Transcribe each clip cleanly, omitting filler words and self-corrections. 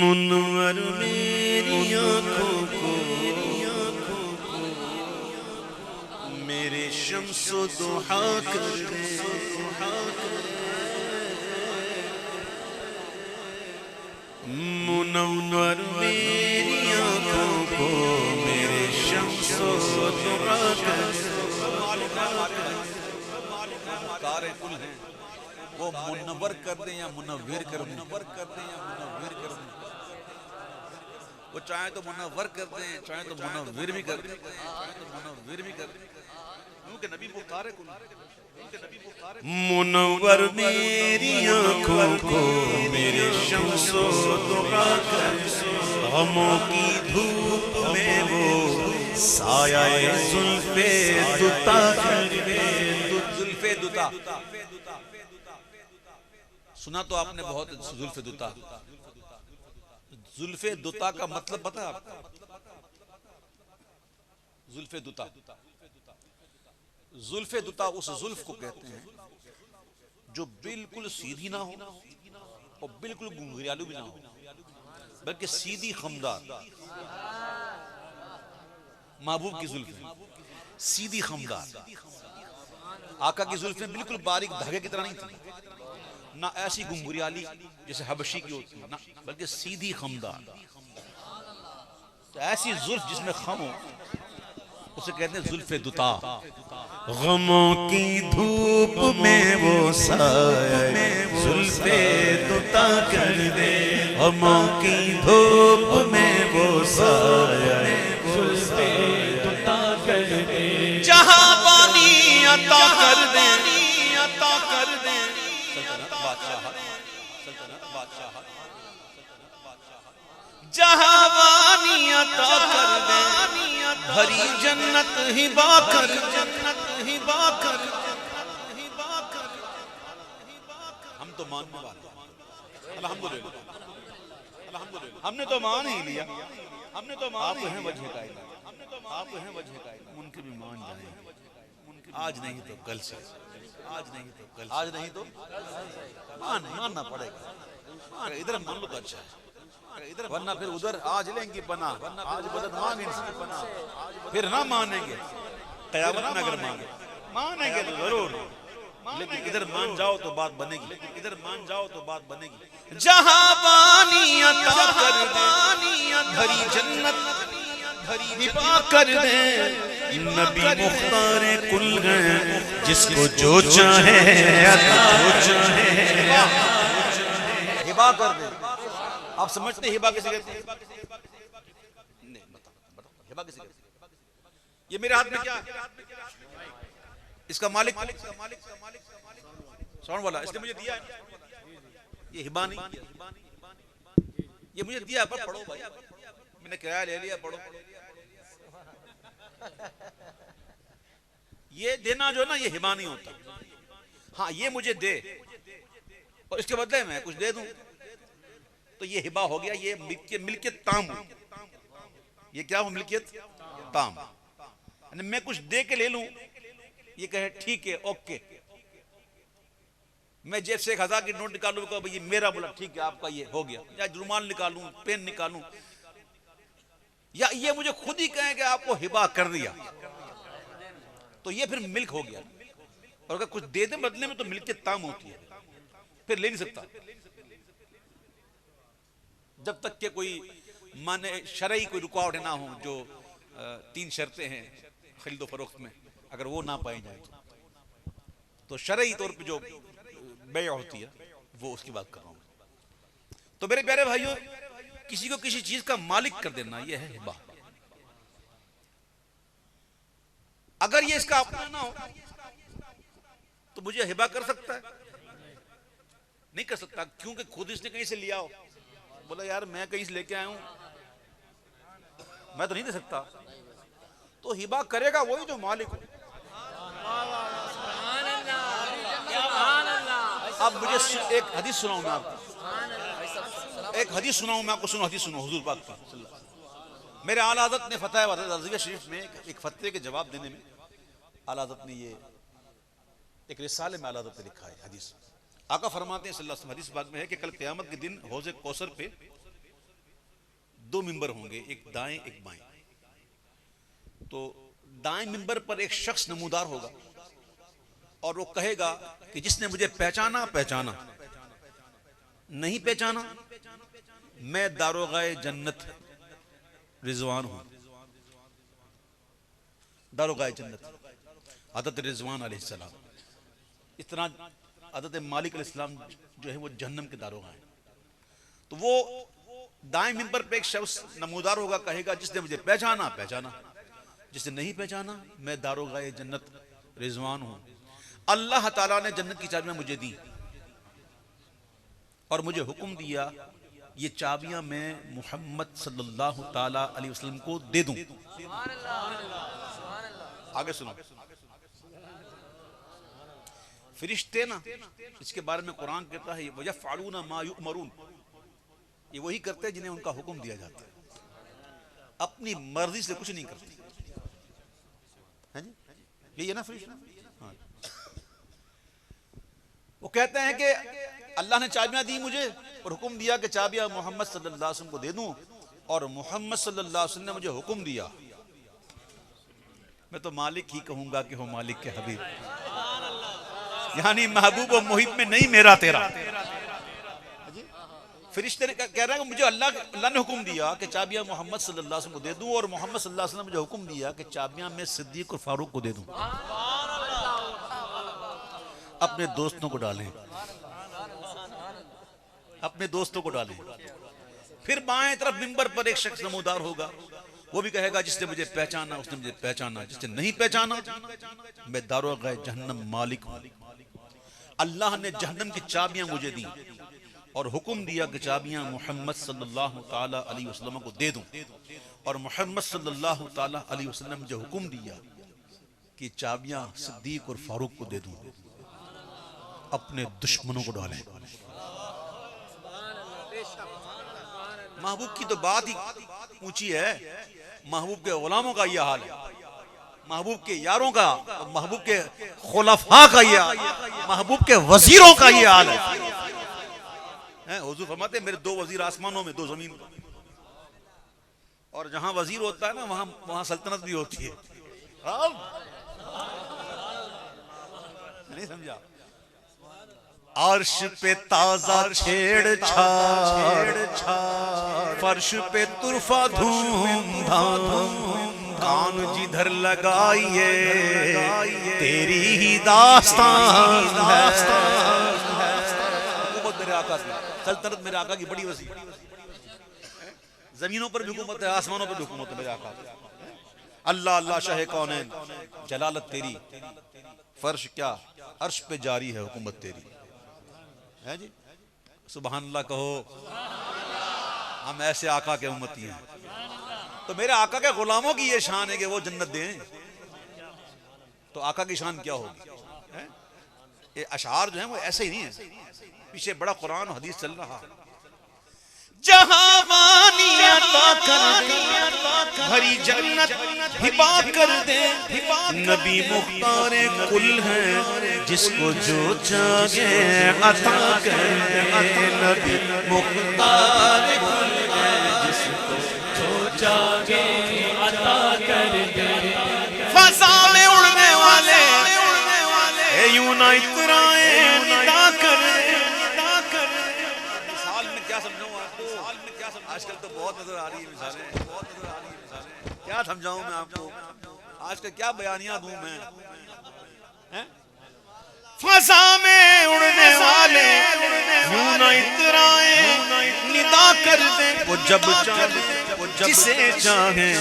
منور میری آنکھوں کو میرے شمس و ضحا کر دے، منور میری آنکھوں کو میرے شمس و ضحا کر دے۔ کار کل ہیں وہ منور کر دیں یا منور کر دیں، وہ چاہے تو منور کر دیں چاہے تو منور بھی کر دیں، کیونکہ نبی مختار کل ہے۔ منور میری آنکھوں کو میرے شمس و ضحا کر دے، غموں کی دھوپ میں وہ سایہ زلف دتا کر دے۔ زلف دتا سنا تو آپ نے بہت، زلف دتا، زلف دتا کا مطلب پتہ ہے آپ کو؟ زلف دتا، زلف دتا اس زلف کو کہتے ہیں جو بالکل سیدھی نہ ہو اور بالکل گنگریالو بھی نہ ہو، بلکہ سیدھی خمدار۔ محبوب کی زلفیں سیدھی خمدار، آقا کی زلفیں بالکل باریک دھاگے کی طرح نہیں تھی، نہ ایسی گنگریالی جیسے حبشی کی ہوتی ہے، نہ بلکہ سیدھی خمدار۔ تو ایسی زلف جس میں خم ہو اسے کہتے ہیں زلف دتا۔ غموں کی دھوپ میں وہ سایہ زلف دتا کر دے، غموں کی دھوپ میں وہ سایہ زلف دتا کر دے، جہاں پانی عطا کر دے، عطا کر دے۔ جہاں وانی عطا کر دے، بھری جنت ہبا کر، جنت ہبا کر۔ ہم تو ماننے والے ہیں، الحمدللہ، ہم نے تو مان ہی لیا، ہم نے تو مان ہی ہیں وجہ قائل، آپ ہیں وجہ قائل، ان کے بھی مان جائیں، آج نہیں تو کل سے، آج نہیں تو کل سے، آج نہیں تو ماننا پڑے گا، ادھر مان لو تو اچھا ہے، ورنہ پھر ادھر آج لیں گے پناہ، آج بدت مانگیں گے پناہ، پھر نہ مانیں گے قیامت میں، اگر مانیں گے تو ضرور، لیکن ادھر مان جاؤ تو بات بنے گی، ادھر مان جاؤ تو بات بنے گی۔ جہاں پانی عطا کر دے، بھری جنت ہبا کر دے، نبی مختار کل ہے جس کو جو چاہے عطا چاہے ہبا کر دے۔ آپ سمجھتے ہیں ہبا کسے کہتے ہیں؟ نہیں، بتاؤ ہبا کسے کہتے ہیں؟ یہ میرے ہاتھ میں کیا ہے؟ اس کا مالک ساؤنڈ والا، اس نے مجھے دیا ہے، یہ ہبا نہیں، یہ مجھے دیا ہے، پر پڑھو بھائی، میں نے کرایہ لے لیا، پڑھو۔ یہ دینا جو نا یہ ہبا نہیں ہوتا، ہاں یہ مجھے دے اور اس کے بدلے میں کچھ دے دوں تو یہ ہبا ہو گیا، یہ ملکیت تام ہو، یہ کیا ہو؟ ملکیت تام، یعنی میں کچھ دے کے لے لوں، یہ کہے ٹھیک ہے اوکے، میں جیب سے 1000 کی نوٹ نکالوں کہ یہ میرا، بولا ٹھیک ہے آپ کا یہ ہو گیا، یا رومال نکالوں، پین نکالوں، یا یہ مجھے خود ہی کہیں کہ آپ کو ہبا کر دیا تو یہ پھر ملک ہو گیا، اور اگر کچھ دے دیں بدلے میں تو ملکیت تام ہوتی ہے، پھر لے نہیں سکتا جب تک کہ کوئی مانے شرعی کوئی رکاوٹ نہ ہو، جو 3 شرطیں ہیں خرید و فروخت میں، اگر وہ نہ پائی جائے تو شرعی طور پہ جو بیع ہوتی ہے وہ اس کی بات کر رہا ہوں۔ تو میرے پیارے بھائیوں، کسی کو کسی چیز کا مالک کر دینا یہ ہے ہبا۔ اگر یہ اس کا اپنا نہ ہو تو مجھے ہبا کر سکتا ہے؟ نہیں کر سکتا، کیونکہ خود اس نے کہیں سے لیا ہو، بولا یار میں کہیں سے لے کے آیا ہوں، میں تو نہیں دے سکتا، تو ہبا کرے گا وہی جو مالک ہو۔ اب مجھے ایک حدیث سناؤں میں آپ کو، ایک حدیث سناؤں میں آپ کو، سنو حدیث سنو حضور پاک صلی اللہ علیہ وسلم۔ میرے اعلیٰ حضرت نے فتح رضویہ شریف میں ایک فتوے کے جواب دینے میں اعلیٰ حضرت نے یہ ایک رسالے میں اعلیٰ حضرت نے لکھا ہے حدیث۔ آقا فرماتے ہیں صلی اللہ علیہ وسلم، حدیث پاک میں ہے کہ کل قیامت کے دن حوض کوثر پہ دو ممبر ہوں گے، ایک دائیں ایک بائیں. تو دائیں ممبر پر ایک شخص نمودار ہوگا اور وہ کہے گا کہ جس نے مجھے پہچانا پہچانا، نہیں پہچانا میں داروغہ جنت رضوان ہوں. داروغہ جنت حضرت رضوان علیہ السلام. اس طرح حضرت مالک علیہ السلام جو ہے وہ جہنم کے داروغہ ہیں. تو وہ دائیں ممبر پہ ایک شخص نمودار ہوگا، کہے گا جس نے مجھے پہچانا پہچانا، جس نے نہیں پہچانا میں داروغہ جنت رضوان ہوں. اللہ تعالیٰ نے جنت کی چابیاں مجھے دی اور مجھے حکم دیا یہ چابیاں میں محمد صلی اللہ تعالیٰ علیہ وسلم کو دے دوں. آگے سنو. فرشتے نا اس کے بارے میں قرآن کہتا ہے وَيَفْعَلُونَ مَا يُؤْمَرُونَ، یہ وہی کرتے ہیں جنہیں ان کا حکم دیا جاتا ہے، اپنی مرضی سے کچھ نہیں کرتے. یہ ہے نا فرشتے. وہ کہتے ہیں کہ اللہ نے چابیاں دی مجھے اور حکم دیا کہ چابیاں محمد صلی اللہ علیہ وسلم کو دے دوں، اور محمد صلی اللہ علیہ وسلم نے مجھے حکم دیا. میں تو مالک ہی کہوں گا کہ ہو مالک کے حبیب، یعنی محبوب و محب میں نہیں میرا تیرا. فرشتے نے کہہ رہا ہے کہ مجھے اللہ نے حکم دیا کہ چابیاں محمد صلی اللہ علیہ وسلم کو دے دوں، اور محمد صلی اللہ علیہ وسلم نے مجھے حکم دیا کہ چابیاں میں صدیق اور فاروق کو دے دوں. اپنے دوستوں کو ڈالیں، اپنے دوستوں کو ڈالیں. پھر بائیں طرف منبر پر ایک شخص نمودار ہوگا، وہ بھی کہے گا جس نے مجھے پہچانا اس نے مجھے پہچانا، جس نے نہیں پہچانا میں داروغہ جہنم مالک ہوں. اللہ نے جہنم کی چابیاں مجھے دی اور حکم دیا کہ چابیاں محمد صلی اللہ تعالی علیہ وسلم کو دے دوں، اور محمد صلی اللہ تعالی علیہ وسلم نے مجھے حکم دیا کہ چابیاں صدیق اور فاروق کو دے دوں. اپنے دشمنوں کو ڈالیں. محبوب کی تو بات ہی اونچی ہے. محبوب کے غلاموں کا یہ حال ہے، محبوب کے یاروں کا، محبوب کے خلفاء کا یہ حال ہے، محبوب کے وزیروں کا یہ حال ہے. حضور فرماتے ہیں میرے دو وزیر آسمانوں میں، دو زمین پر. اور جہاں وزیر ہوتا ہے نا وہاں سلطنت بھی ہوتی ہے. نہیں سمجھا؟ عرش پہ تازہ چھیڑ چھاڑ، فرش پہ طرفہ دھوم دھام، کان جدھر لگائیے تیری ہی داستان ہے. حکومت میرے آقا کی، سلطنت میرے آقا کی بڑی وسیع. زمینوں پر بھی حکومت ہے، آسمانوں پر بھی حکومت ہے میرے آقا. اللہ اللہ شاہ کونین، جلالت تیری، فرش کیا عرش پہ جاری ہے حکومت تیری. ہے جی سبحان اللہ کہو. ہم ایسے آقا کے امتی ہیں. تو میرے آقا کے غلاموں کی یہ شان ہے کہ وہ جنت دیں، تو آقا کی شان کیا ہوگی؟ یہ اشعار جو ہیں وہ ایسے ہی نہیں ہیں، پیچھے بڑا قرآن و حدیث چل رہا. جہاں وانی عطا کر دے، بھری جنت ہبا کر دے. نبی مختار کل ہے جس کو جو چاہے عطا کر دے. نبی مختار کل ہے جس کو جو چاہے عطا کر دے. فضا میں اڑنے والے اے یوں نہ اترائے ندا کر دے. مثال میں کیا سمجھاؤں آپ کو؟ آج کل تو بہت نظر آ رہی ہے مثالیں، بہت نظر آ رہی ہے مثالیں. کیا سمجھاؤں میں آپ کو؟ آج کل کیا بیانیاں دوں میں؟ فضا میں اڑنے والے یوں نہ اترائے ندا کر دے. وہ جب جسے چاہے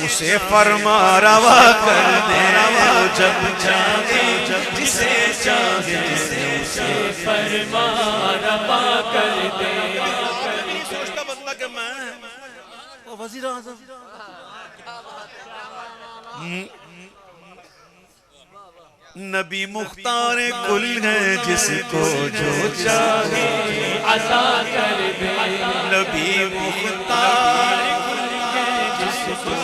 اسے فرما روا کر دے. وہ جب چاہے جسے چاہے اسے فرما روا کر دے. سوچتا بندہ کہ میں وہ وزیر اعظم، نبی مختار کل ہے جس کو جو چاہے عطا کر دے. نبی مختار کل ہے جس کو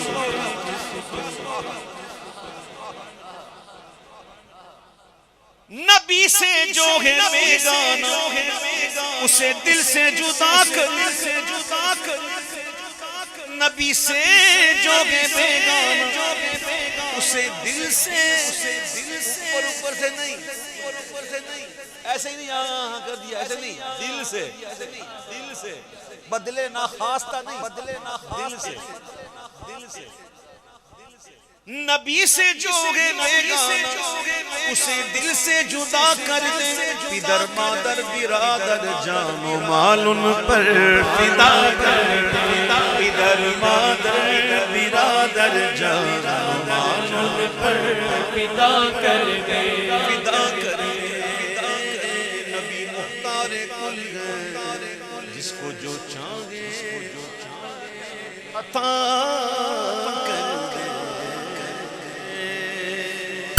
نبی سے جو ہے بیگانہ اسے دل سے جدا کر. نبی سے جو بے بیگانہ اسے دل سے اوپر سے نہیں ایسے ہی نہیں یہاں کر دیا ایسے نہیں دل سے بدلے ناخواستہ نہیں دل سے نبی سے جو ہے بیگانہ اسے دل سے جدا کر دے پدر مادر برادر جان و مال ان پر فدا کر دے پدر مادر برادر جان و مال ان پر فدا کر دے نبی مختار کل ہے جس کو جو چاہے عطا